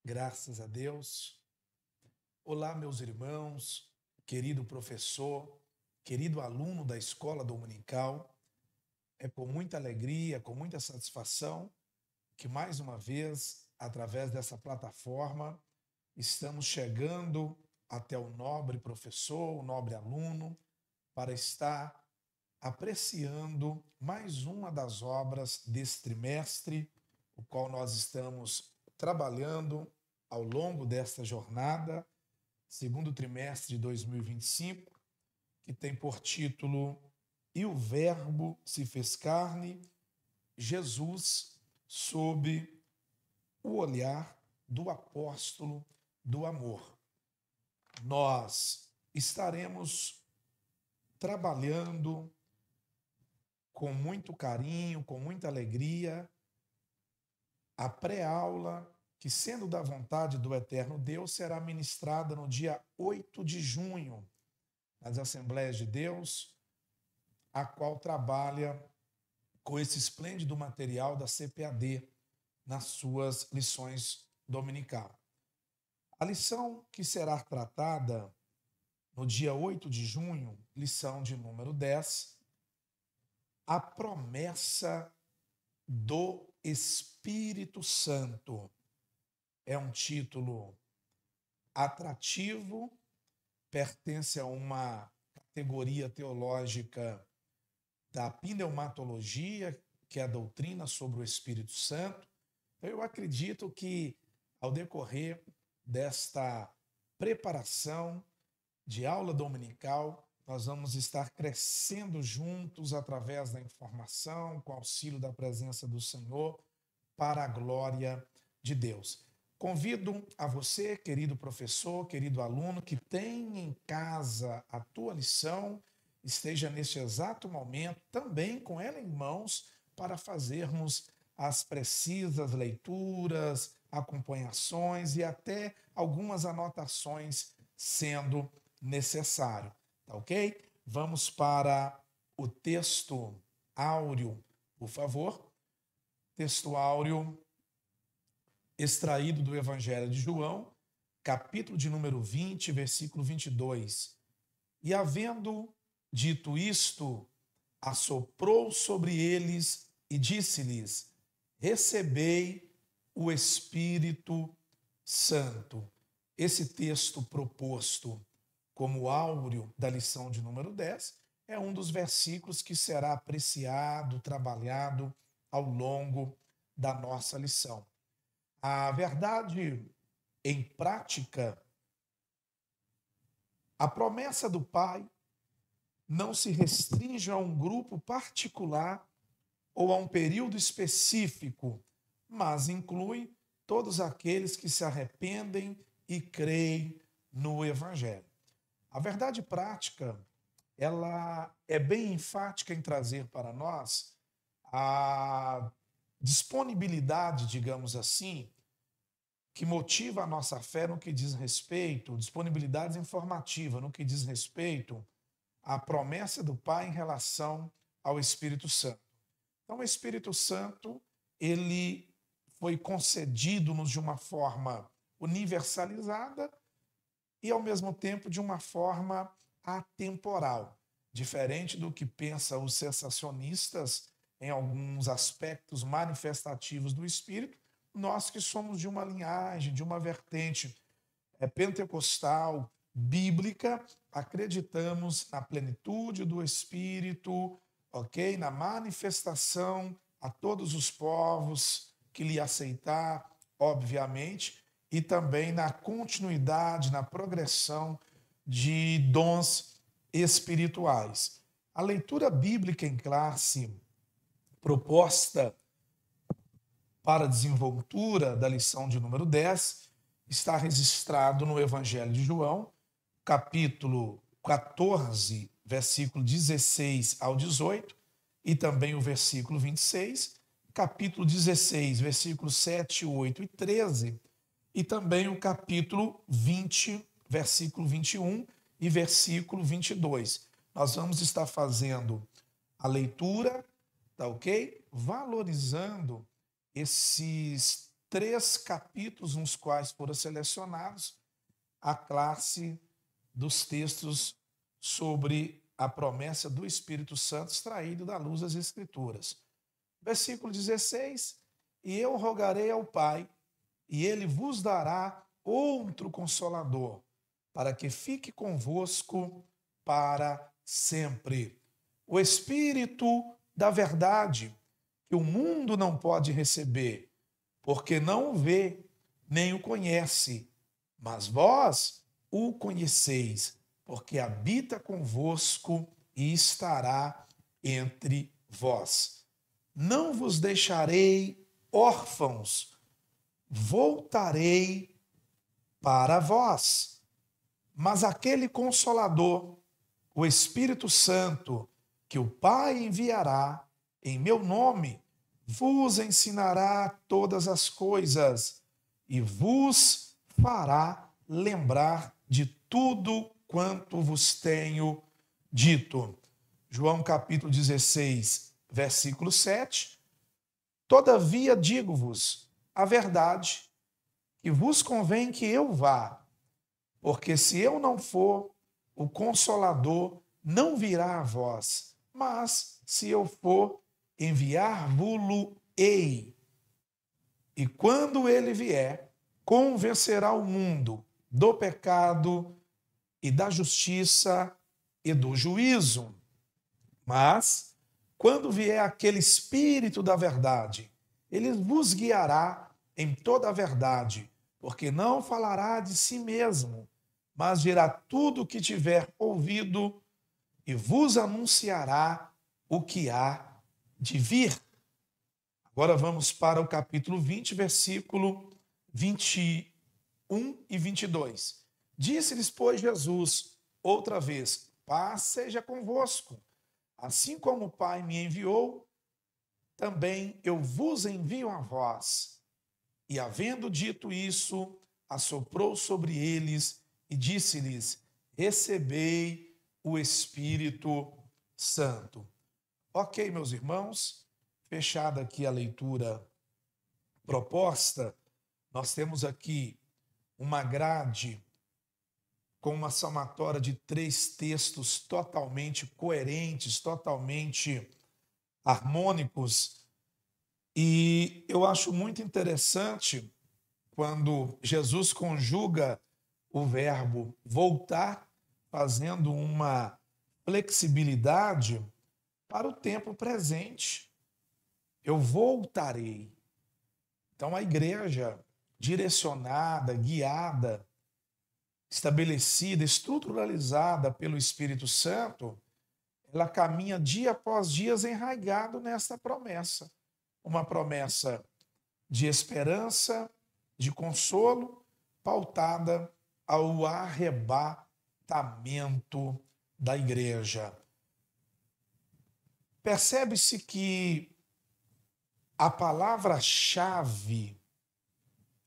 Graças a Deus. Olá, meus irmãos, querido professor, querido aluno da Escola Dominical. É com muita alegria, com muita satisfação que mais uma vez, através dessa plataforma, estamos chegando até o nobre professor, o nobre aluno, para estar apreciando mais uma das obras desse trimestre, o qual nós estamos trabalhando ao longo desta jornada, segundo trimestre de 2025, que tem por título E o Verbo se fez carne, Jesus sob o olhar do apóstolo do amor. Nós estaremos trabalhando com muito carinho, com muita alegria, a pré-aula que, sendo da vontade do Eterno Deus, será ministrada no dia 8 de junho, nas Assembleias de Deus, a qual trabalha com esse esplêndido material da CPAD nas suas lições dominical. A lição que será tratada no dia 8 de junho, lição de número 10, a promessa do Espírito Santo. É um título atrativo, pertence a uma categoria teológica da pneumatologia, que é a doutrina sobre o Espírito Santo. Então, eu acredito que, ao decorrer desta preparação de aula dominical, nós vamos estar crescendo juntos através da informação, com auxílio da presença do Senhor, para a glória de Deus. Convido a você, querido professor, querido aluno, que tem em casa a tua lição, esteja neste exato momento também com ela em mãos para fazermos as precisas leituras, acompanhações e até algumas anotações sendo necessário, tá ok? Vamos para o texto áureo, por favor. Texto áureo extraído do Evangelho de João, capítulo de número 20, versículo 22. E havendo dito isto, assoprou sobre eles e disse-lhes: recebei o Espírito Santo. Esse texto proposto como áureo da lição de número 10 é um dos versículos que será apreciado, trabalhado ao longo da nossa lição. A verdade em prática, a promessa do Pai não se restringe a um grupo particular ou a um período específico, mas inclui todos aqueles que se arrependem e creem no Evangelho. A verdade prática, ela é bem enfática em trazer para nós a disponibilidade, digamos assim, que motiva a nossa fé no que diz respeito, disponibilidade informativa no que diz respeito à promessa do Pai em relação ao Espírito Santo. Então, o Espírito Santo, ele foi concedido-nos de uma forma universalizada e, ao mesmo tempo, de uma forma atemporal, diferente do que pensam os sensacionistas em alguns aspectos manifestativos do Espírito. Nós que somos de uma linhagem, de uma vertente pentecostal, bíblica, acreditamos na plenitude do Espírito, ok? Na manifestação a todos os povos que lhe aceitar, obviamente, e também na continuidade, na progressão de dons espirituais. A leitura bíblica em classe proposta para a desenvoltura da lição de número 10 está registrado no Evangelho de João, capítulo 14, versículo 16 ao 18, e também o versículo 26, capítulo 16, versículos 7, 8 e 13, e também o capítulo 20, versículo 21 e versículo 22. Nós vamos estar fazendo a leitura, tá ok? Valorizando esses 3 capítulos nos quais foram selecionados a classe dos textos sobre a promessa do Espírito Santo extraído da luz das Escrituras. Versículo 16: e eu rogarei ao Pai, e ele vos dará outro Consolador, para que fique convosco para sempre. O Espírito da verdade, que o mundo não pode receber, porque não o vê, nem o conhece, mas vós o conheceis, porque habita convosco e estará entre vós. Não vos deixarei órfãos, voltarei para vós. Mas aquele Consolador, o Espírito Santo, que o Pai enviará em meu nome, vos ensinará todas as coisas e vos fará lembrar de tudo quanto vos tenho dito. João capítulo 16, versículo 7. Todavia digo-vos a verdade, que vos convém que eu vá, porque se eu não for, o Consolador não virá a vós, mas se eu for, enviar-vos-lo-ei. E quando ele vier, convencerá o mundo do pecado e da justiça e do juízo. Mas, quando vier aquele Espírito da verdade, ele vos guiará em toda a verdade, porque não falará de si mesmo, mas dirá tudo o que tiver ouvido e vos anunciará o que há de vir. Agora vamos para o capítulo 20, versículo 21 e 22. Disse-lhes, pois, Jesus outra vez: paz seja convosco. Assim como o Pai me enviou, também eu vos envio a vós. E havendo dito isso, assoprou sobre eles e disse-lhes: recebei o Espírito Santo. Ok, meus irmãos, fechada aqui a leitura proposta, nós temos aqui uma grade com uma somatória de 3 textos totalmente coerentes, totalmente harmônicos, e eu acho muito interessante quando Jesus conjuga o verbo voltar, fazendo uma flexibilidade para o tempo presente. Eu voltarei. Então a igreja direcionada, guiada, estabelecida, estruturalizada pelo Espírito Santo, ela caminha dia após dia enraigado nesta promessa. Uma promessa de esperança, de consolo, pautada ao arrebatamento da igreja. Percebe-se que a palavra-chave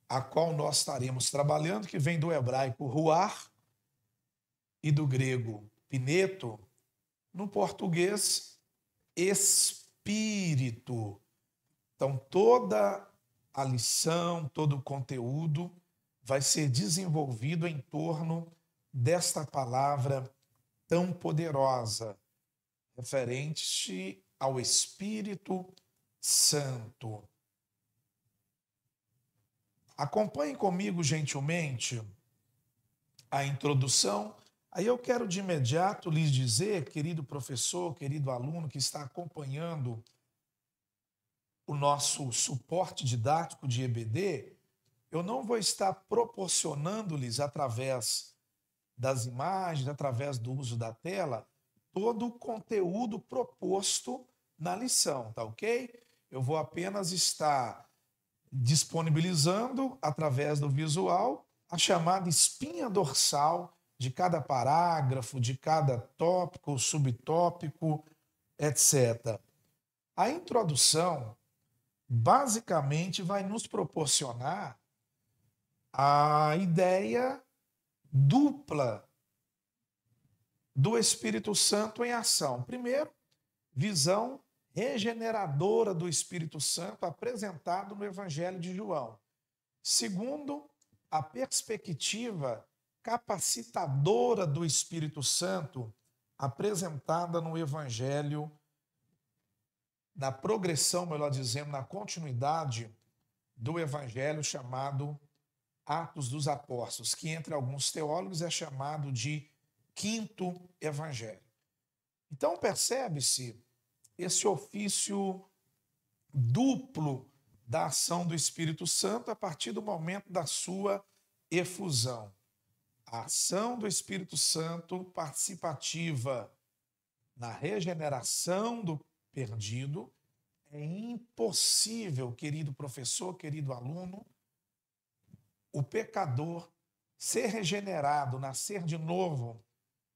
a qual nós estaremos trabalhando, que vem do hebraico ruar e do grego pineto, no português espírito. Então toda a lição, todo o conteúdo vai ser desenvolvido em torno desta palavra tão poderosa, referente ao Espírito Santo. Acompanhe comigo, gentilmente, a introdução. Aí eu quero de imediato lhes dizer, querido professor, querido aluno que está acompanhando o nosso suporte didático de EBD, eu não vou estar proporcionando-lhes, através das imagens, através do uso da tela, todo o conteúdo proposto na lição, tá ok? Eu vou apenas estar disponibilizando, através do visual, a chamada espinha dorsal de cada parágrafo, de cada tópico, subtópico, etc. A introdução, basicamente, vai nos proporcionar a ideia dupla do Espírito Santo em ação. Primeiro, visão regeneradora do Espírito Santo apresentado no Evangelho de João. Segundo, a perspectiva capacitadora do Espírito Santo apresentada no Evangelho, na progressão, melhor dizendo, na continuidade do Evangelho chamado Atos dos Apóstolos, que entre alguns teólogos é chamado de quinto Evangelho. Então percebe-se esse ofício duplo da ação do Espírito Santo a partir do momento da sua efusão. A ação do Espírito Santo participativa na regeneração do perdido. É impossível, querido professor, querido aluno, o pecador ser regenerado, nascer de novo,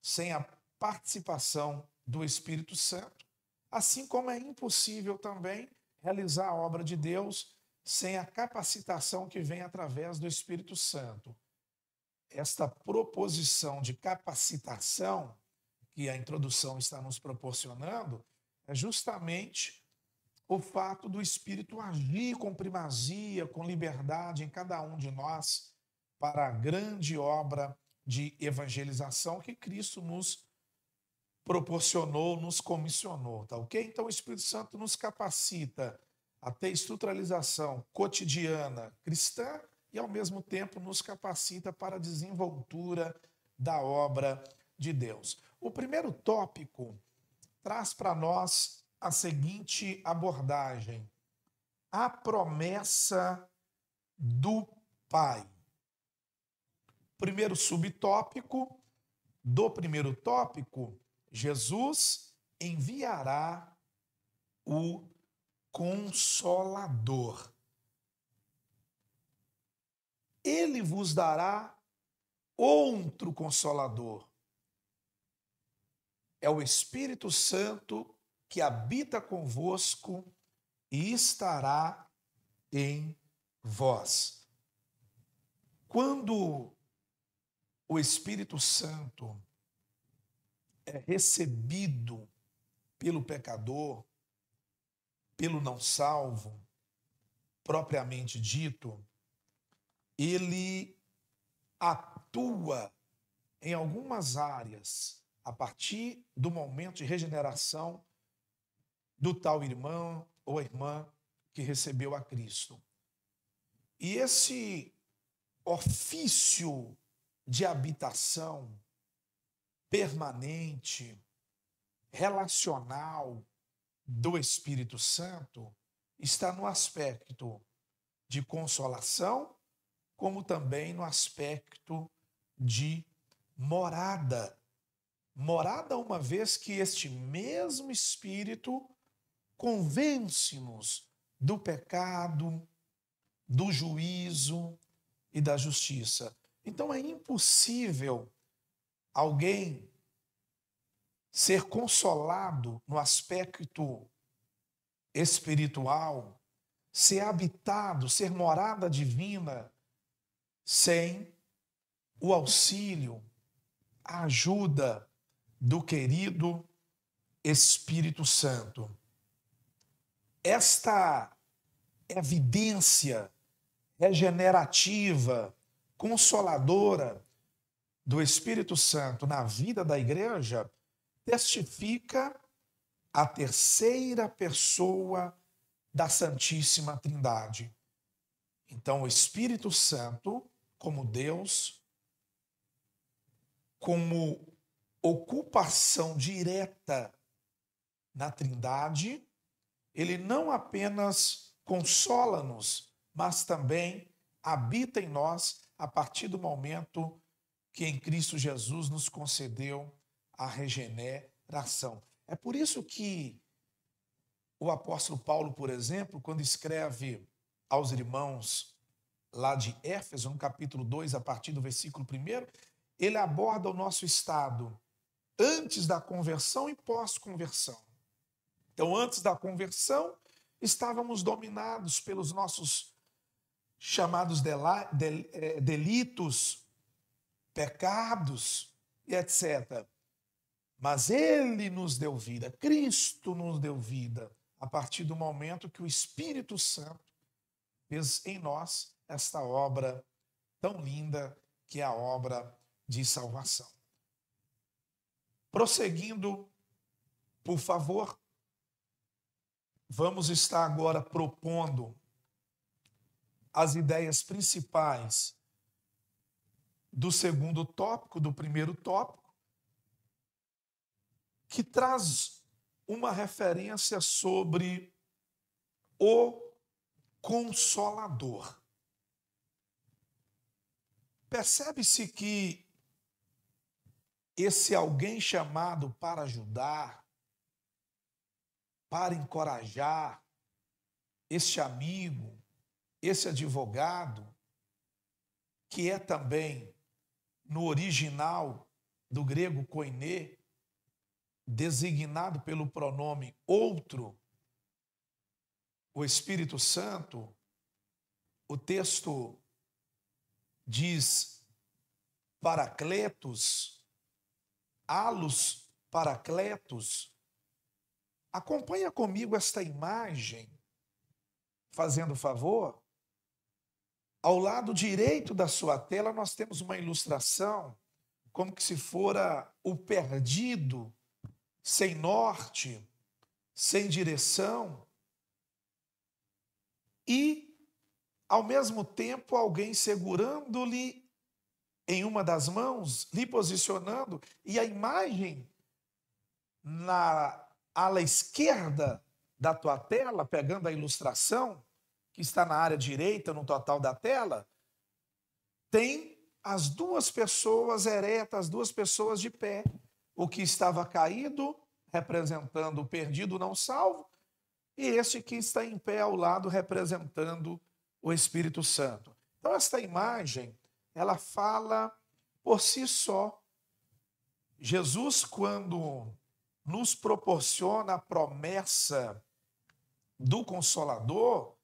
sem a participação do Espírito Santo, assim como é impossível também realizar a obra de Deus sem a capacitação que vem através do Espírito Santo. Esta proposição de capacitação que a introdução está nos proporcionando é justamente o fato do Espírito agir com primazia, com liberdade em cada um de nós para a grande obra de evangelização que Cristo nos proporcionou, nos comissionou, tá ok? Então o Espírito Santo nos capacita a ter estruturalização cotidiana cristã e ao mesmo tempo nos capacita para a desenvoltura da obra de Deus. O primeiro tópico traz para nós a seguinte abordagem: a promessa do Pai. Primeiro subtópico do primeiro tópico: Jesus enviará o Consolador. Ele vos dará outro Consolador. É o Espírito Santo que habita convosco e estará em vós. Quando o Espírito Santo é recebido pelo pecador, pelo não salvo, propriamente dito, ele atua em algumas áreas a partir do momento de regeneração do tal irmão ou irmã que recebeu a Cristo. E esse ofício de habitação permanente, relacional do Espírito Santo está no aspecto de consolação, como também no aspecto de morada. Morada, uma vez que este mesmo Espírito convence-nos do pecado, do juízo e da justiça. Então é impossível alguém ser consolado no aspecto espiritual, ser habitado, ser morada divina, sem o auxílio, a ajuda do querido Espírito Santo. Esta evidência regenerativa, consoladora do Espírito Santo na vida da igreja testifica a terceira pessoa da Santíssima Trindade. Então, o Espírito Santo, como Deus, como ocupação direta na Trindade, ele não apenas consola-nos, mas também habita em nós a partir do momento que em Cristo Jesus nos concedeu a regeneração. É por isso que o apóstolo Paulo, por exemplo, quando escreve aos irmãos lá de Éfeso, no capítulo 2, a partir do versículo 1, ele aborda o nosso estado antes da conversão e pós-conversão. Então, antes da conversão, estávamos dominados pelos nossos chamados delitos, pecados e etc. Mas ele nos deu vida, Cristo nos deu vida, a partir do momento que o Espírito Santo fez em nós esta obra tão linda que é a obra de salvação. Prosseguindo, por favor, vamos estar agora propondo as ideias principais do segundo tópico, do primeiro tópico, que traz uma referência sobre o Consolador. Percebe-se que esse alguém chamado para ajudar, para encorajar, este amigo, esse advogado, que é também, no original do grego koiné, designado pelo pronome outro, o Espírito Santo, o texto diz paracletos, allos paracletos. Acompanha comigo esta imagem, fazendo favor. Ao lado direito da sua tela nós temos uma ilustração, como que se fora o perdido, sem norte, sem direção, e, ao mesmo tempo, alguém segurando-lhe em uma das mãos, lhe posicionando, e a imagem na ala esquerda da tua tela, pegando a ilustração, que está na área direita, no total da tela, tem as duas pessoas eretas, as duas pessoas de pé. O que estava caído, representando o perdido não salvo, e este que está em pé ao lado, representando o Espírito Santo. Então, esta imagem, ela fala por si só. Jesus, quando nos proporciona a promessa do Consolador,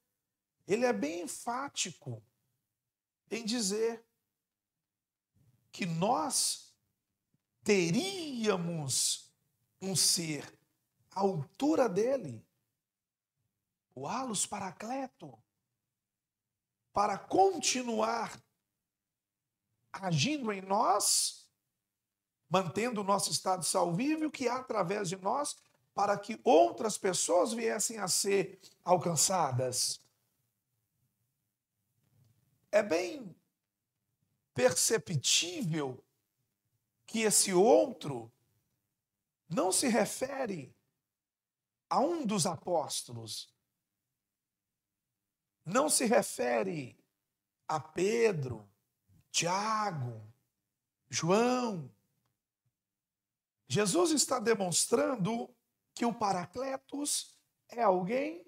ele é bem enfático em dizer que nós teríamos um ser à altura dele, o allos paracleto, para continuar agindo em nós, mantendo o nosso estado salvível, que há através de nós, para que outras pessoas viessem a ser alcançadas. É bem perceptível que esse outro não se refere a um dos apóstolos, não se refere a Pedro, Tiago, João. Jesus está demonstrando que o Paracletos é alguém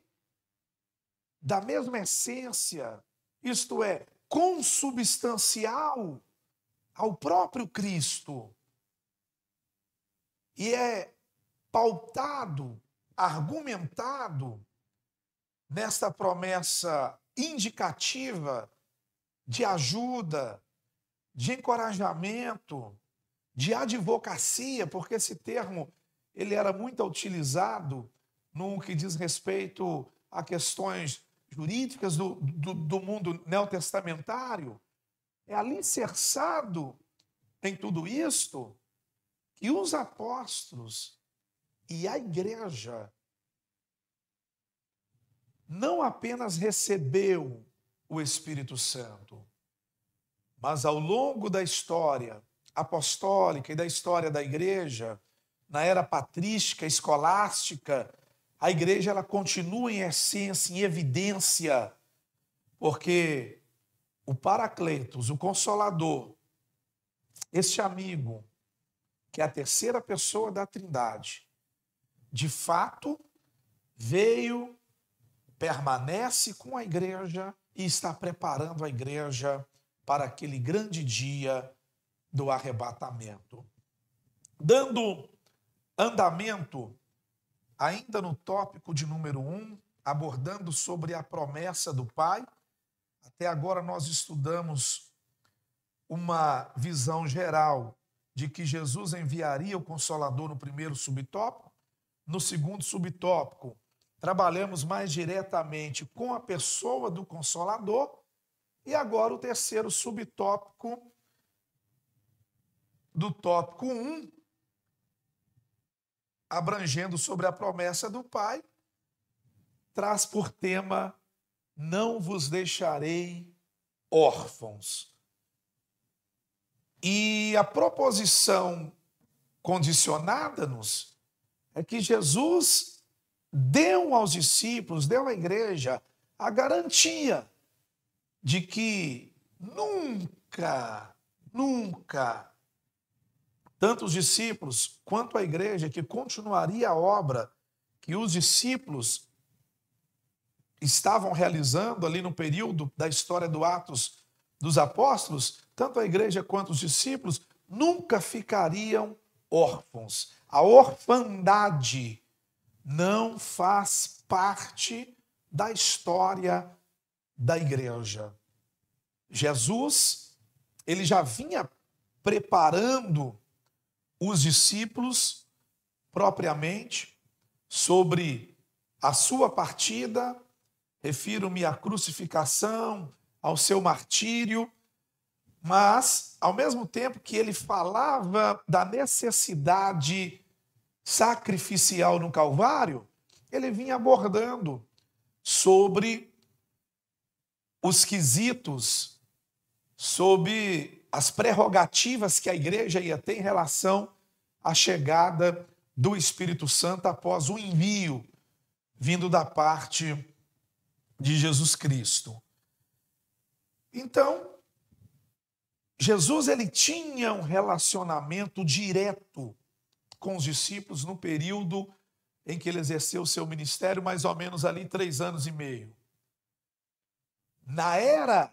da mesma essência, isto é, consubstancial ao próprio Cristo. E é pautado, argumentado nesta promessa indicativa de ajuda, de encorajamento, de advocacia, porque esse termo ele era muito utilizado no que diz respeito a questões jurídicas do mundo neotestamentário. É alicerçado em tudo isto que os apóstolos e a igreja não apenas recebeu o Espírito Santo, mas ao longo da história apostólica e da história da igreja, na era patrística, escolástica, a igreja ela continua em essência, em evidência, porque o Paracletos, o Consolador, este amigo, que é a terceira pessoa da Trindade, de fato veio, permanece com a igreja e está preparando a igreja para aquele grande dia do arrebatamento. Dando andamento, ainda no tópico de número 1, abordando sobre a promessa do Pai. Até agora nós estudamos uma visão geral de que Jesus enviaria o Consolador no primeiro subtópico. No segundo subtópico, trabalhamos mais diretamente com a pessoa do Consolador. E agora o terceiro subtópico do tópico 1, abrangendo sobre a promessa do Pai, traz por tema: não vos deixarei órfãos. E a proposição condicionada-nos é que Jesus deu aos discípulos, deu à igreja, a garantia de que nunca, tanto os discípulos quanto a igreja, que continuaria a obra que os discípulos estavam realizando ali no período da história do Atos dos Apóstolos, tanto a igreja quanto os discípulos nunca ficariam órfãos. A orfandade não faz parte da história da igreja. Jesus, ele já vinha preparando os discípulos propriamente sobre a sua partida. Refiro-me à crucificação, ao seu martírio, mas, ao mesmo tempo que ele falava da necessidade sacrificial no Calvário, ele vinha abordando sobre os quesitos, sobre as prerrogativas que a igreja ia ter em relação à chegada do Espírito Santo após o envio vindo da parte de Jesus Cristo. Então, Jesus ele tinha um relacionamento direto com os discípulos no período em que ele exerceu o seu ministério, mais ou menos ali 3 anos e meio. Na era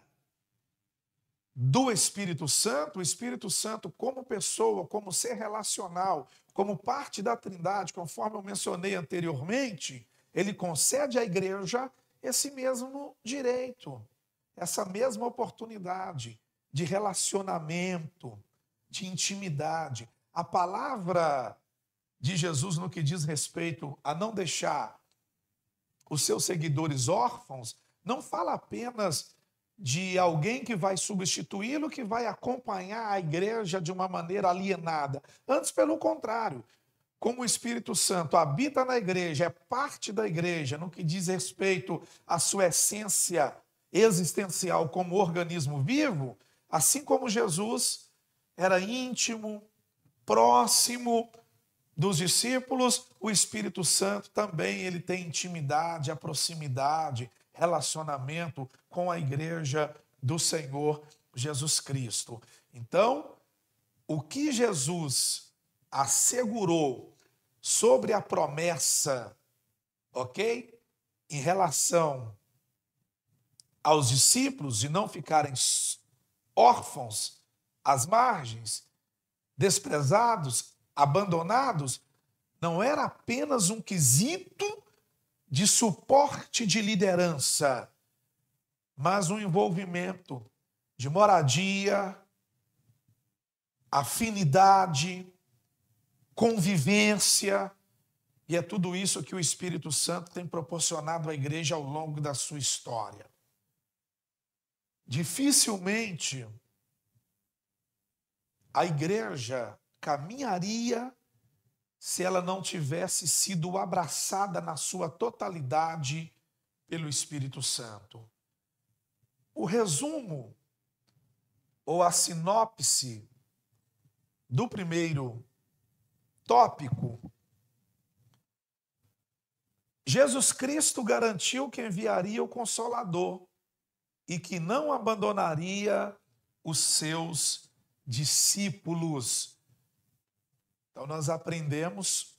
do Espírito Santo, o Espírito Santo como pessoa, como ser relacional, como parte da Trindade, conforme eu mencionei anteriormente, ele concede à igreja esse mesmo direito, essa mesma oportunidade de relacionamento, de intimidade. A palavra de Jesus no que diz respeito a não deixar os seus seguidores órfãos, não fala apenas de alguém que vai substituí-lo, que vai acompanhar a igreja de uma maneira alienada. Antes, pelo contrário, como o Espírito Santo habita na igreja, é parte da igreja, no que diz respeito à sua essência existencial como organismo vivo, assim como Jesus era íntimo, próximo dos discípulos, o Espírito Santo também ele tem intimidade, a proximidade, relacionamento com a igreja do Senhor Jesus Cristo. Então, o que Jesus assegurou sobre a promessa, ok? Em relação aos discípulos de não ficarem órfãos às margens, desprezados, abandonados, não era apenas um quesito de suporte de liderança, mas um envolvimento de moradia, afinidade, convivência, e é tudo isso que o Espírito Santo tem proporcionado à igreja ao longo da sua história. Dificilmente a igreja caminharia se ela não tivesse sido abraçada na sua totalidade pelo Espírito Santo. O resumo ou a sinopse do primeiro tópico: Jesus Cristo garantiu que enviaria o Consolador e que não abandonaria os seus discípulos. Então, nós aprendemos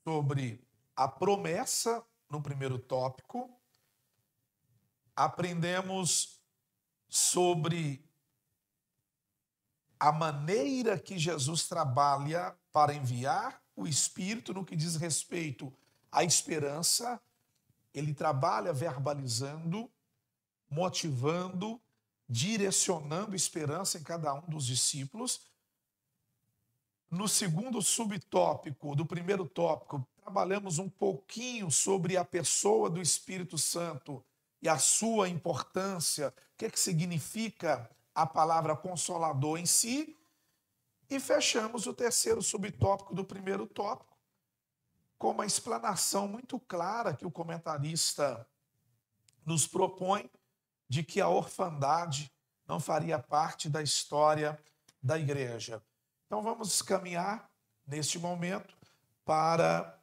sobre a promessa no primeiro tópico, aprendemos sobre a maneira que Jesus trabalha para enviar o Espírito no que diz respeito à esperança. Ele trabalha verbalizando, motivando, direcionando esperança em cada um dos discípulos. No segundo subtópico do primeiro tópico, trabalhamos um pouquinho sobre a pessoa do Espírito Santo e a sua importância, o que significa a palavra consolador em si. E fechamos o terceiro subtópico do primeiro tópico, com uma explanação muito clara que o comentarista nos propõe de que a orfandade não faria parte da história da igreja. Então vamos caminhar neste momento para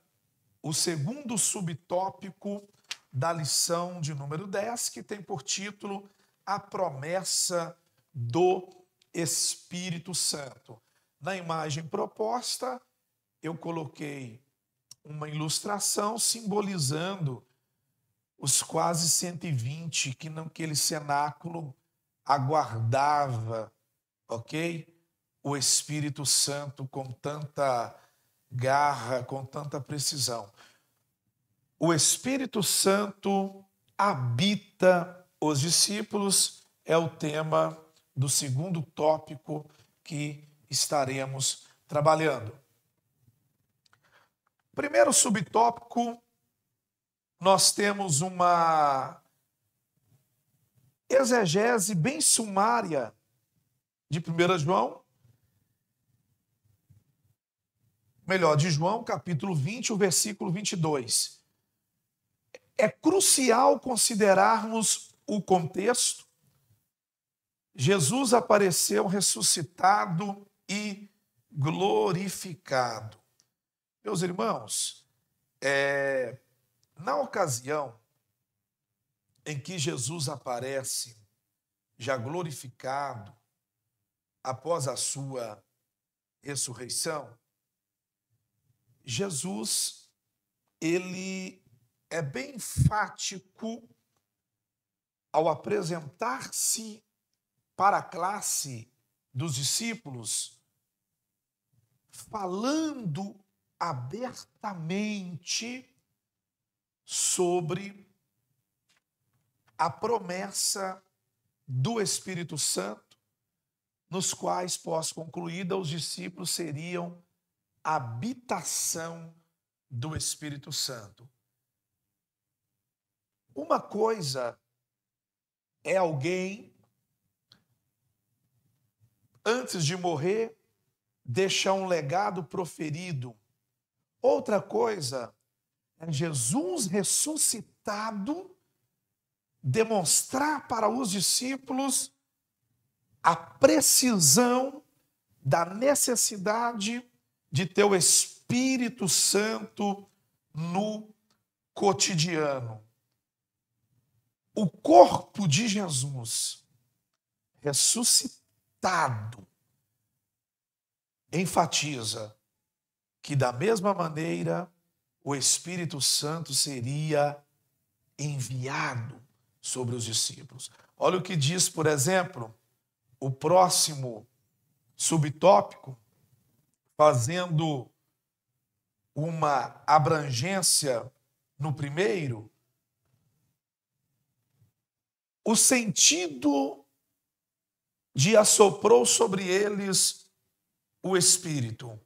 o segundo subtópico da lição de número 10, que tem por título A Promessa do Espírito Santo. Na imagem proposta, eu coloquei uma ilustração simbolizando os quase 120 que naquele cenáculo aguardava, ok? O Espírito Santo com tanta garra, com tanta precisão. O Espírito Santo habita os discípulos, é o tema do segundo tópico que estaremos trabalhando. Primeiro subtópico, nós temos uma exegese bem sumária de 1 João, de João, capítulo 20, o versículo 22. É crucial considerarmos o contexto. Jesus apareceu ressuscitado e glorificado. Meus irmãos, na ocasião em que Jesus aparece, já glorificado, após a sua ressurreição, Jesus, ele é bem enfático ao apresentar-se para a classe dos discípulos, falando abertamente sobre a promessa do Espírito Santo, nos quais, pós-concluída, os discípulos seriam a habitação do Espírito Santo. Uma coisa é alguém, antes de morrer, deixar um legado proferido. Outra coisa é Jesus ressuscitado demonstrar para os discípulos a precisão da necessidade de ter o Espírito Santo no cotidiano. O corpo de Jesus ressuscitado enfatiza que, da mesma maneira, o Espírito Santo seria enviado sobre os discípulos. Olha o que diz, por exemplo, o próximo subtópico, fazendo uma abrangência no primeiro. O sentido de assoprou sobre eles o Espírito.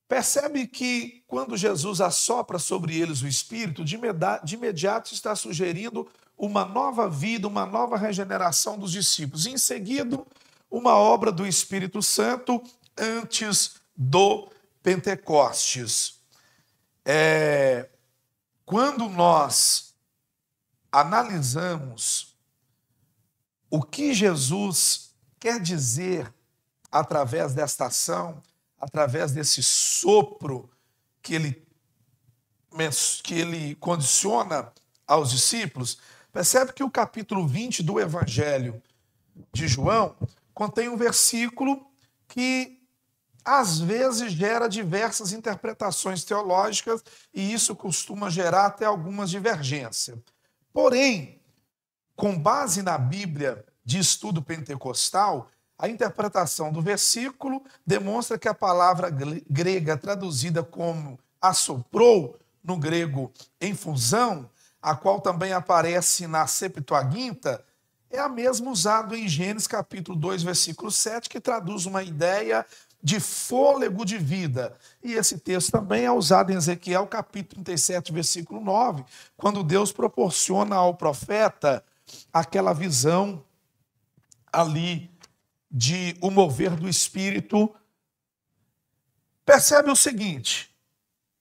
Percebe que quando Jesus assopra sobre eles o Espírito, de imediato está sugerindo uma nova vida, uma nova regeneração dos discípulos. Em seguida, uma obra do Espírito Santo antes do Pentecostes. Quando nós analisamos o que Jesus quer dizer através desta ação, através desse sopro que ele condiciona aos discípulos, percebe que o capítulo 20 do Evangelho de João contém um versículo que às vezes gera diversas interpretações teológicas e isso costuma gerar até algumas divergências. Porém, com base na Bíblia de estudo pentecostal, a interpretação do versículo demonstra que a palavra grega traduzida como assoprou, no grego infusão, a qual também aparece na Septuaginta, é a mesma usada em Gênesis capítulo 2, versículo 7, que traduz uma ideia de fôlego de vida. E esse texto também é usado em Ezequiel, capítulo 37, versículo 9, quando Deus proporciona ao profeta aquela visão ali de o mover do Espírito. Percebe o seguinte,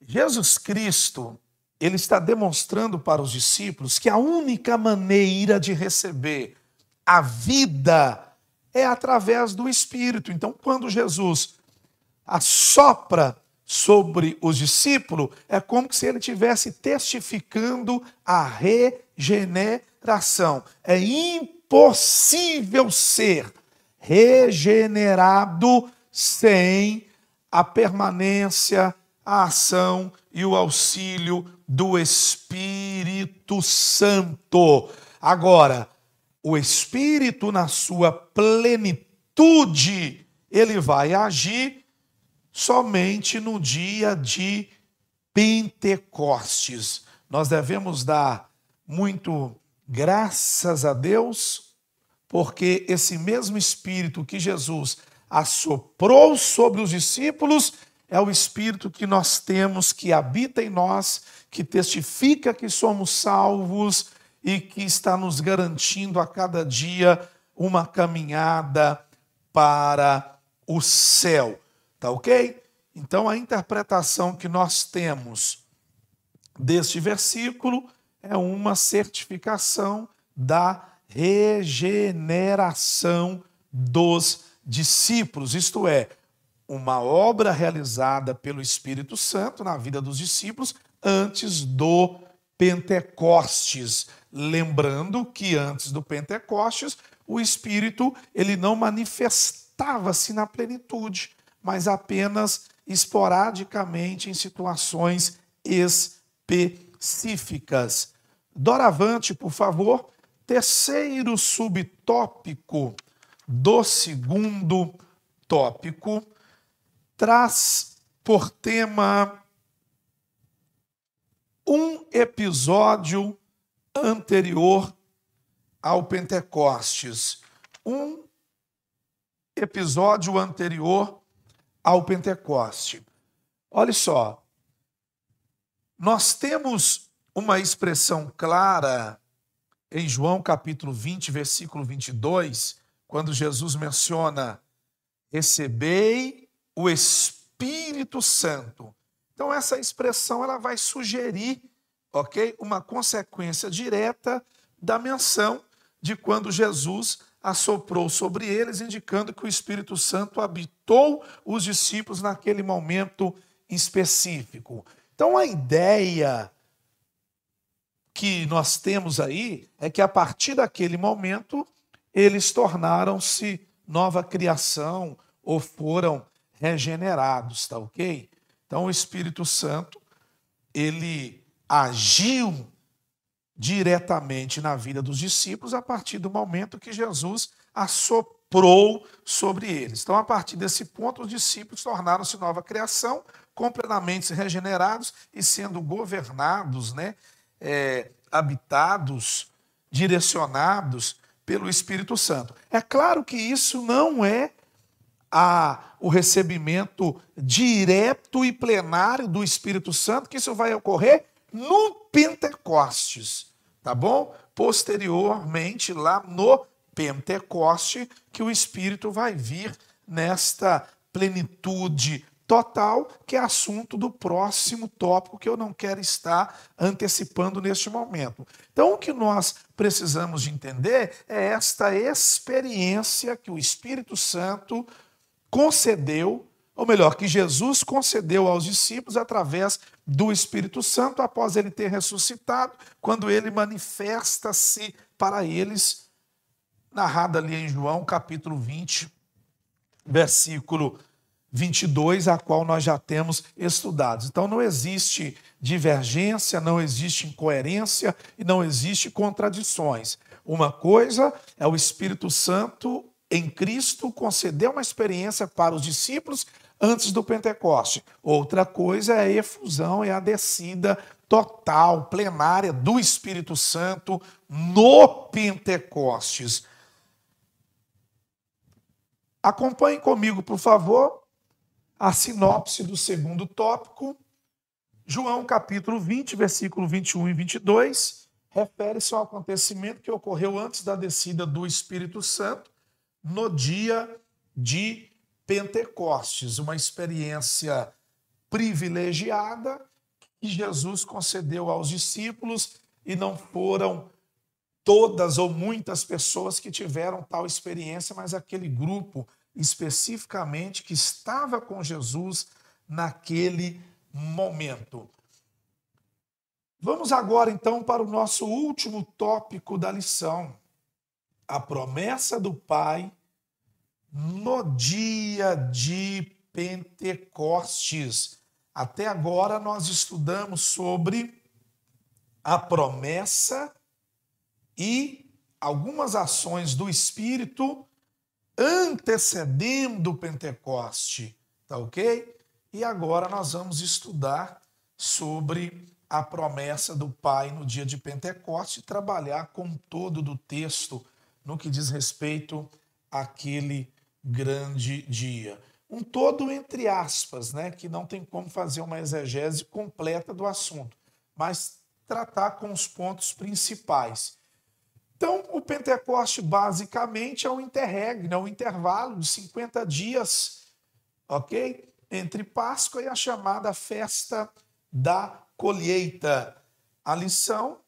Jesus Cristo, ele está demonstrando para os discípulos que a única maneira de receber a vida é através do Espírito. Então, quando Jesus assopra sobre os discípulos, é como se ele estivesse testificando a regeneração. É impossível ser regenerado sem a permanência, a ação e o auxílio do Espírito Santo. Agora, o Espírito, na sua plenitude, ele vai agir somente no dia de Pentecostes. Nós devemos dar muito graças a Deus, porque esse mesmo Espírito que Jesus assoprou sobre os discípulos é o Espírito que nós temos, que habita em nós, que testifica que somos salvos e que está nos garantindo a cada dia uma caminhada para o céu. Tá ok? Então a interpretação que nós temos deste versículo é uma certificação da regeneração dos discípulos, isto é, uma obra realizada pelo Espírito Santo na vida dos discípulos antes do Pentecostes. Lembrando que antes do Pentecostes, o Espírito ele não manifestava-se na plenitude, mas apenas esporadicamente em situações específicas. Doravante, por favor, terceiro subtópico do segundo tópico traz por tema um episódio anterior ao Pentecostes. Um episódio anterior ao Pentecoste. Olha só, nós temos uma expressão clara em João capítulo 20, versículo 22, quando Jesus menciona: recebei o Espírito Santo. Então essa expressão ela vai sugerir, ok, uma consequência direta da menção de quando Jesus assoprou sobre eles, indicando que o Espírito Santo habitou os discípulos naquele momento específico. Então a ideia que nós temos aí é que a partir daquele momento eles tornaram-se nova criação ou foram regenerados, tá ok? Então o Espírito Santo, ele agiu diretamente na vida dos discípulos a partir do momento que Jesus assoprou sobre eles. Então, a partir desse ponto, os discípulos tornaram-se nova criação, completamente regenerados e sendo governados, habitados, direcionados pelo Espírito Santo. É claro que isso não é o recebimento direto e plenário do Espírito Santo, que isso vai ocorrer no Pentecostes, tá bom? Posteriormente, lá no Pentecoste, que o Espírito vai vir nesta plenitude total, que é assunto do próximo tópico que eu não quero estar antecipando neste momento. Então, o que nós precisamos de entender é esta experiência que o Espírito Santo concedeu, ou melhor, que Jesus concedeu aos discípulos através do Espírito Santo, após ele ter ressuscitado, quando ele manifesta-se para eles, narrado ali em João, capítulo 20, versículo 22, a qual nós já temos estudado. Então não existe divergência, não existe incoerência e não existe contradições. Uma coisa é o Espírito Santo em Cristo conceder uma experiência para os discípulos antes do Pentecoste. Outra coisa é a efusão, é a descida total, plenária do Espírito Santo no Pentecostes. Acompanhem comigo, por favor, a sinopse do segundo tópico. João capítulo 20, versículo 21 e 22, refere-se ao acontecimento que ocorreu antes da descida do Espírito Santo, no dia de Pentecostes, uma experiência privilegiada que Jesus concedeu aos discípulos, e não foram todas ou muitas pessoas que tiveram tal experiência, mas aquele grupo especificamente que estava com Jesus naquele momento. Vamos agora então para o nosso último tópico da lição, a promessa do Pai no dia de Pentecostes. Até agora nós estudamos sobre a promessa e algumas ações do Espírito antecedendo o Pentecoste, tá ok? E agora nós vamos estudar sobre a promessa do Pai no dia de Pentecoste e trabalhar com todo do texto no que diz respeito àquele grande dia. Um todo entre aspas, né, que não tem como fazer uma exegese completa do assunto, mas tratar com os pontos principais. Então, o Pentecoste basicamente é um interregno, é um intervalo de 50 dias, ok? Entre Páscoa e a chamada festa da colheita. A lição,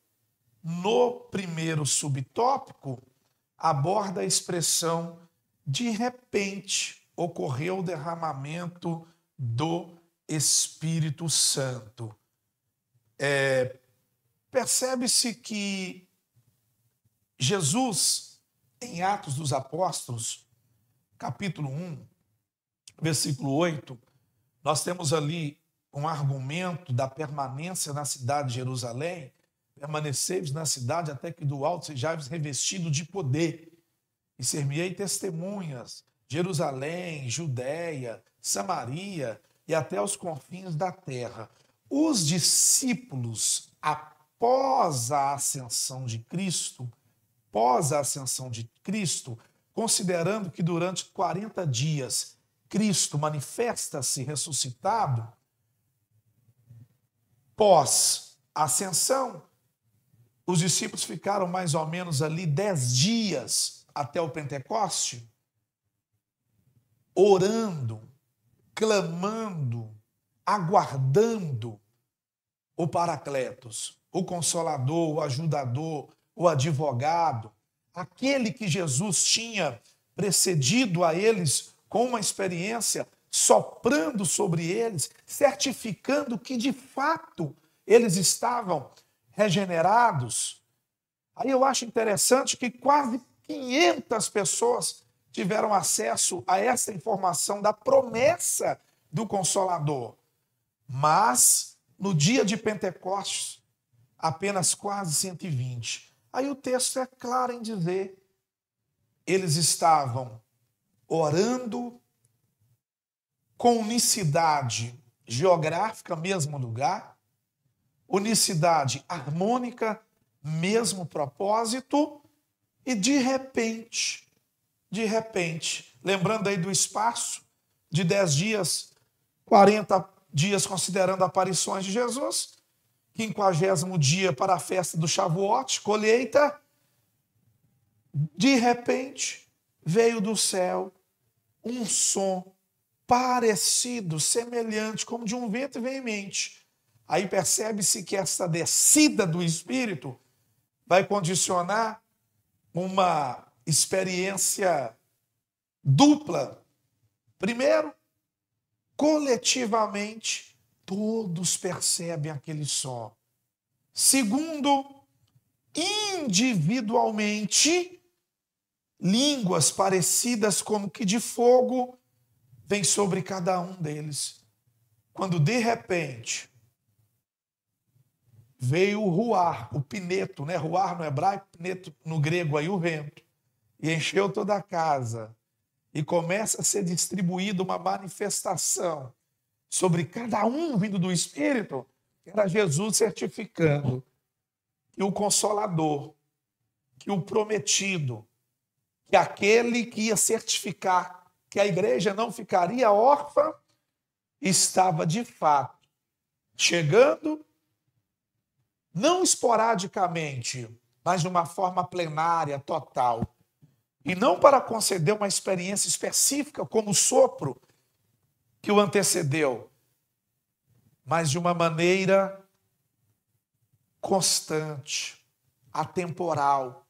no primeiro subtópico, aborda a expressão de repente ocorreu o derramamento do Espírito Santo. Percebe-se que Jesus, em Atos dos Apóstolos, capítulo 1, versículo 8, nós temos ali um argumento da permanência na cidade de Jerusalém, permaneceis na cidade até que do alto sejais revestido de poder, e ser-me-ei testemunhas, Jerusalém, Judéia, Samaria e até os confins da terra. Os discípulos, após a ascensão de Cristo, considerando que durante 40 dias Cristo manifesta-se ressuscitado, pós-ascensão, os discípulos ficaram mais ou menos ali 10 dias até o Pentecoste, orando, clamando, aguardando o Paracletos, o Consolador, o Ajudador, o Advogado, aquele que Jesus tinha precedido a eles com uma experiência, soprando sobre eles, certificando que de fato eles estavam regenerados. Aí eu acho interessante que quase 500 pessoas tiveram acesso a essa informação da promessa do Consolador. Mas, no dia de Pentecostes, apenas quase 120. Aí o texto é claro em dizer, eles estavam orando com unicidade geográfica, mesmo lugar, unicidade harmônica, mesmo propósito, e de repente, lembrando aí do espaço de 10 dias, 40 dias considerando aparições de Jesus, 50º dia para a festa do Shavuot, colheita, de repente veio do céu um som parecido, semelhante, como de um vento veemente. Aí percebe-se que essa descida do Espírito vai condicionar uma experiência dupla. Primeiro, coletivamente, todos percebem aquele som. Segundo, individualmente, línguas parecidas como que de fogo vêm sobre cada um deles. Quando de repente veio o ruar, o pineto, né? Ruar no hebraico, pineto no grego aí, o vento, e encheu toda a casa, e começa a ser distribuída uma manifestação sobre cada um vindo do Espírito, era Jesus certificando que o Consolador, que o prometido, que aquele que ia certificar que a igreja não ficaria órfã estava de fato chegando, não esporadicamente, mas de uma forma plenária, total. E não para conceder uma experiência específica, como o sopro que o antecedeu, mas de uma maneira constante, atemporal.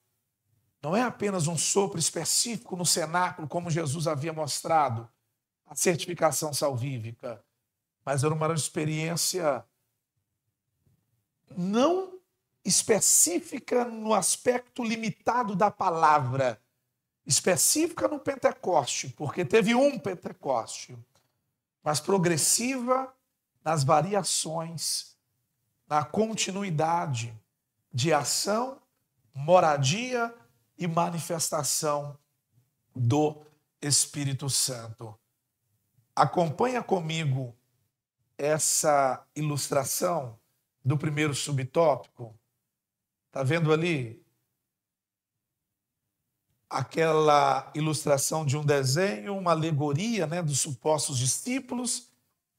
Não é apenas um sopro específico no cenáculo, como Jesus havia mostrado, a certificação salvífica, mas era uma experiência não específica no aspecto limitado da palavra, específica no Pentecoste, porque teve um Pentecoste, mas progressiva nas variações, na continuidade de ação, moradia e manifestação do Espírito Santo. Acompanha comigo essa ilustração do primeiro subtópico. Está vendo ali? Aquela ilustração de um desenho, uma alegoria, né, dos supostos discípulos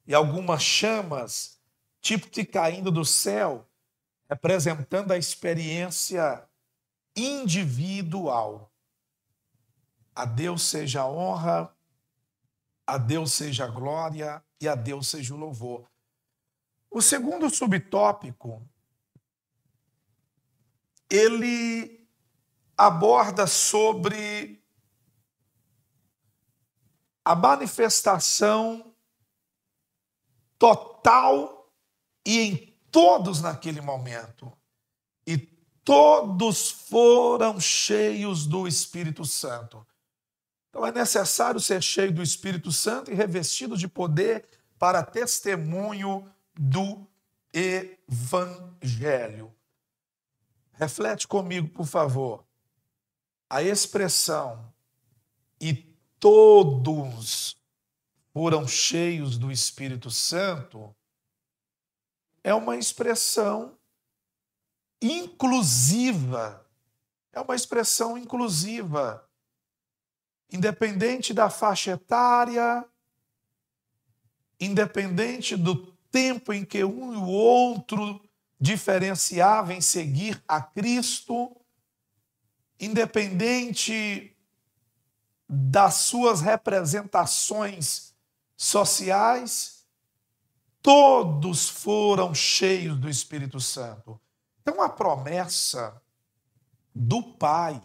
e algumas chamas, tipo de caindo do céu, representando a experiência individual. A Deus seja a honra, a Deus seja a glória e a Deus seja o louvor. O segundo subtópico, ele aborda sobre a manifestação total e em todos naquele momento. E todos foram cheios do Espírito Santo. Então é necessário ser cheio do Espírito Santo e revestido de poder para testemunho do Evangelho. Reflete comigo, por favor. A expressão "e todos foram cheios do Espírito Santo" é uma expressão inclusiva. É uma expressão inclusiva. Independente da faixa etária, independente do tempo em que um e o outro diferenciavam em seguir a Cristo, independente das suas representações sociais, todos foram cheios do Espírito Santo. Então, a promessa do Pai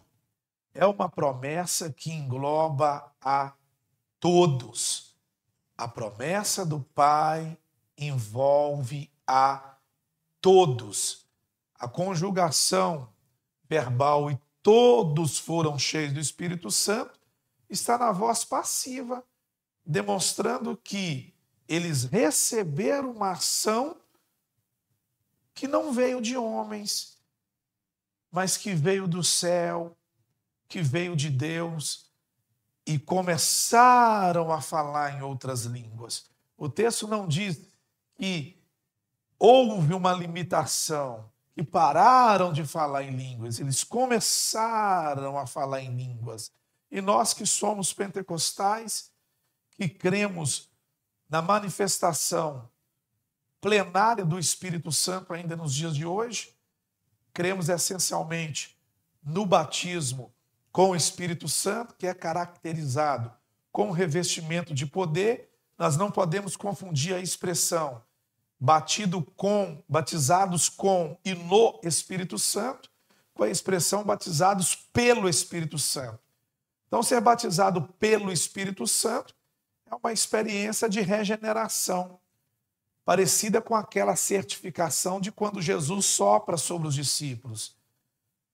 é uma promessa que engloba a todos. A promessa do Pai envolve a todos. A conjugação verbal "e todos foram cheios do Espírito Santo" está na voz passiva, demonstrando que eles receberam uma ação que não veio de homens, mas que veio do céu, que veio de Deus, e começaram a falar em outras línguas. O texto não diz que houve uma limitação, que pararam de falar em línguas, eles começaram a falar em línguas. E nós que somos pentecostais, que cremos na manifestação plenária do Espírito Santo ainda nos dias de hoje, cremos essencialmente no batismo com o Espírito Santo, que é caracterizado com o revestimento de poder. Nós não podemos confundir a expressão batizados com e no Espírito Santo com a expressão batizados pelo Espírito Santo. Então, ser batizado pelo Espírito Santo é uma experiência de regeneração, parecida com aquela certificação de quando Jesus sopra sobre os discípulos.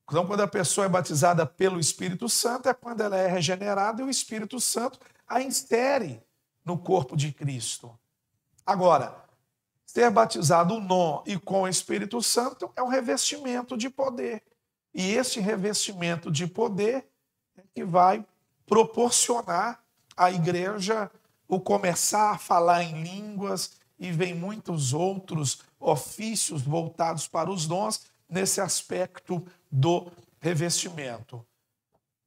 Então, quando a pessoa é batizada pelo Espírito Santo, é quando ela é regenerada e o Espírito Santo a insere no corpo de Cristo. Agora, ser batizado no e com o Espírito Santo é um revestimento de poder. E esse revestimento de poder é que vai proporcionar à igreja o começar a falar em línguas, e vem muitos outros ofícios voltados para os dons nesse aspecto do revestimento.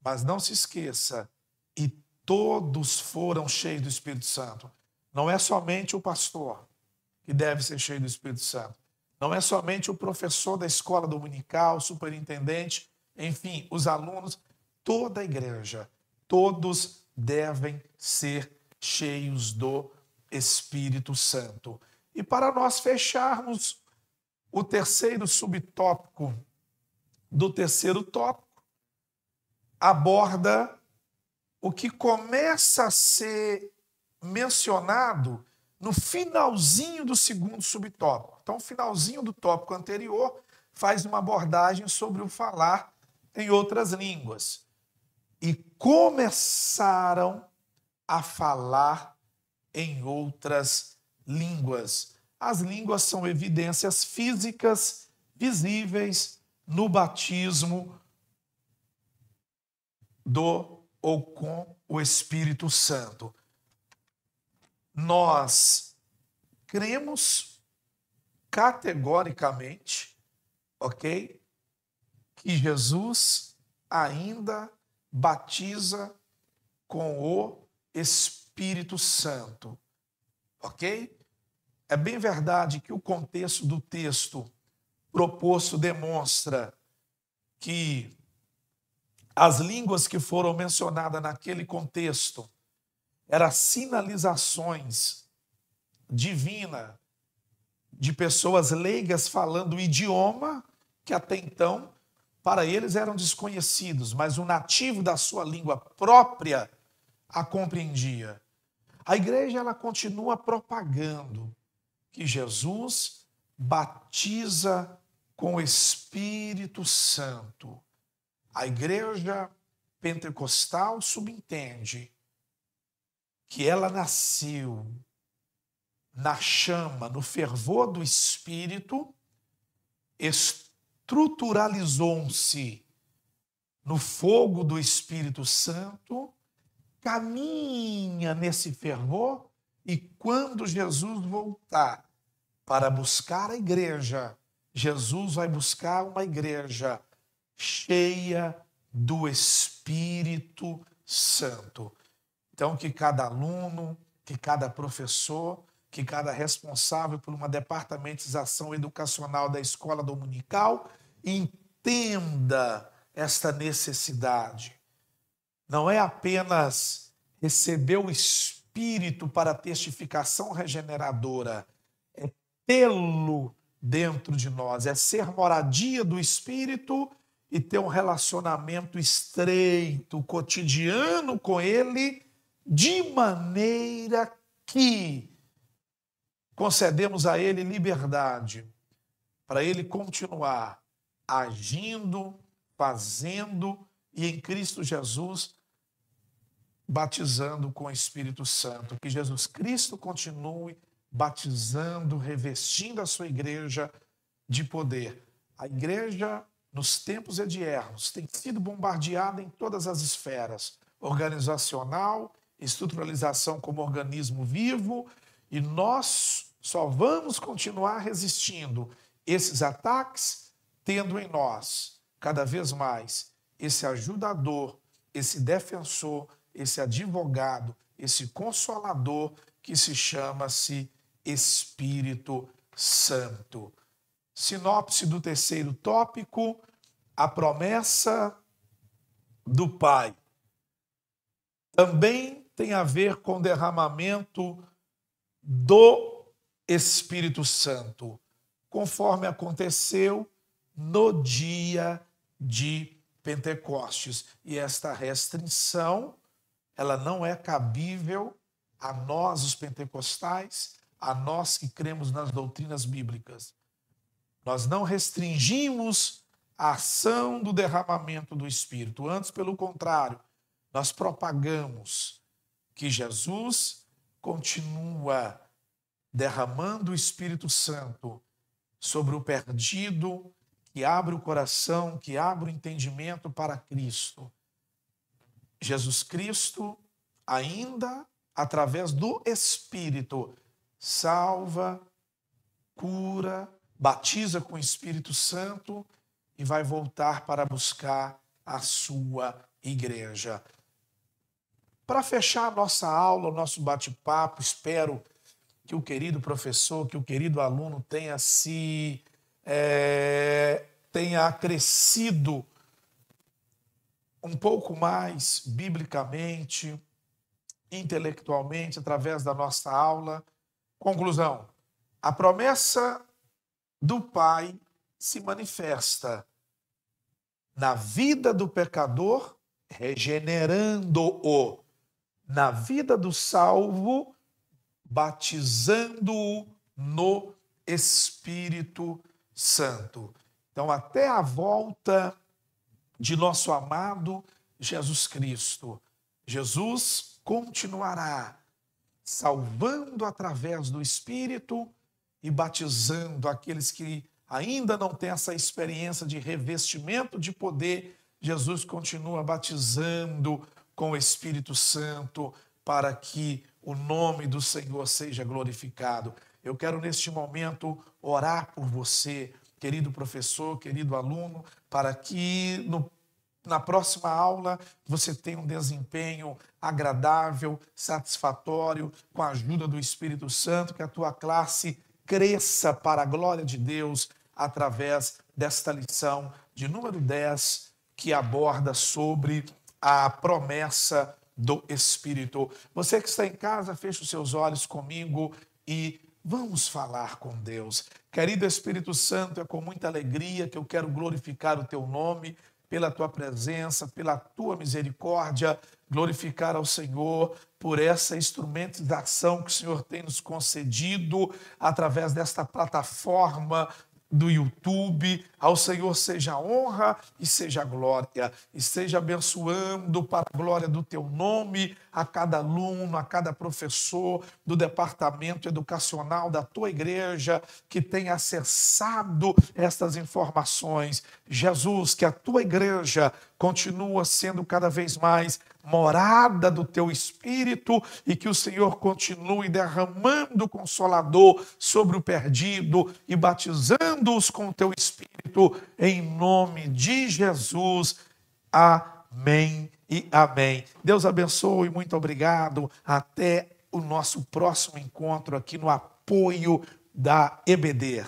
Mas não se esqueça, e todos foram cheios do Espírito Santo. Não é somente o pastor que deve ser cheio do Espírito Santo. Não é somente o professor da escola dominical, o superintendente, enfim, os alunos, toda a igreja, todos devem ser cheios do Espírito Santo. E para nós fecharmos o terceiro subtópico do terceiro tópico, aborda o que começa a ser mencionado no finalzinho do segundo subtópico. Então, o finalzinho do tópico anterior faz uma abordagem sobre o falar em outras línguas. E começaram a falar em outras línguas. As línguas são evidências físicas visíveis no batismo do ou com o Espírito Santo. Nós cremos categoricamente, ok, que Jesus ainda batiza com o Espírito Santo, ok? É bem verdade que o contexto do texto proposto demonstra que as línguas que foram mencionadas naquele contexto eram sinalizações divinas de pessoas leigas falando o idioma que até então para eles eram desconhecidos, mas o nativo da sua língua própria a compreendia. A igreja ela continua propagando que Jesus batiza com o Espírito Santo. A igreja pentecostal subentende que ela nasceu na chama, no fervor do Espírito, estruturalizou-se no fogo do Espírito Santo, caminha nesse fervor e quando Jesus voltar para buscar a igreja, Jesus vai buscar uma igreja cheia do Espírito Santo. Então, que cada aluno, que cada professor, que cada responsável por uma departamentização educacional da escola dominical entenda esta necessidade. Não é apenas receber o Espírito para testificação regeneradora, é tê-lo dentro de nós, é ser moradia do Espírito e ter um relacionamento estreito, cotidiano com Ele, de maneira que concedemos a Ele liberdade para Ele continuar agindo, fazendo e em Cristo Jesus batizando com o Espírito Santo. Que Jesus Cristo continue batizando, revestindo a sua igreja de poder. A igreja, nos tempos hediernos, tem sido bombardeada em todas as esferas, organizacional, estruturalização como organismo vivo, e nós só vamos continuar resistindo esses ataques, tendo em nós, cada vez mais, esse ajudador, esse defensor, esse advogado, esse consolador, que se chama-se Espírito Santo. Sinopse do terceiro tópico, a promessa do Pai. Também tem a ver com o derramamento do Espírito Santo, conforme aconteceu no dia de Pentecostes. E esta restrição, ela não é cabível a nós, os pentecostais, a nós que cremos nas doutrinas bíblicas. Nós não restringimos a ação do derramamento do Espírito. Antes, pelo contrário, nós propagamos que Jesus continua derramando o Espírito Santo sobre o perdido, que abre o coração, que abre o entendimento para Cristo. Jesus Cristo, ainda através do Espírito, salva, cura, batiza com o Espírito Santo e vai voltar para buscar a sua igreja. Para fechar a nossa aula, o nosso bate-papo, espero que o querido professor, que o querido aluno tenha crescido um pouco mais biblicamente, intelectualmente, através da nossa aula. Conclusão: a promessa do Pai se manifesta na vida do pecador, regenerando-o, na vida do salvo, batizando-o no Espírito Santo. Então, até a volta de nosso amado Jesus Cristo, Jesus continuará salvando através do Espírito e batizando aqueles que ainda não têm essa experiência de revestimento de poder. Jesus continua batizando com o Espírito Santo para que o nome do Senhor seja glorificado. Eu quero neste momento orar por você, querido professor, querido aluno, para que na próxima aula você tenha um desempenho agradável, satisfatório, com a ajuda do Espírito Santo, que a tua classe cresça para a glória de Deus através desta lição de número 10, que aborda sobre a promessa do Espírito. Você que está em casa, feche os seus olhos comigo e vamos falar com Deus. Querido Espírito Santo, é com muita alegria que eu quero glorificar o teu nome, pela tua presença, pela tua misericórdia, glorificar ao Senhor por essa instrumentização que o Senhor tem nos concedido através desta plataforma do YouTube. Ao Senhor seja a honra e seja a glória, e esteja abençoando para a glória do teu nome a cada aluno, a cada professor do departamento educacional da tua igreja que tenha acessado estas informações. Jesus, que a tua igreja continua sendo cada vez mais morada do teu Espírito e que o Senhor continue derramando o Consolador sobre o perdido e batizando-os com o teu Espírito, em nome de Jesus. Amém e amém. Deus abençoe, muito obrigado. Até o nosso próximo encontro aqui no apoio da EBD.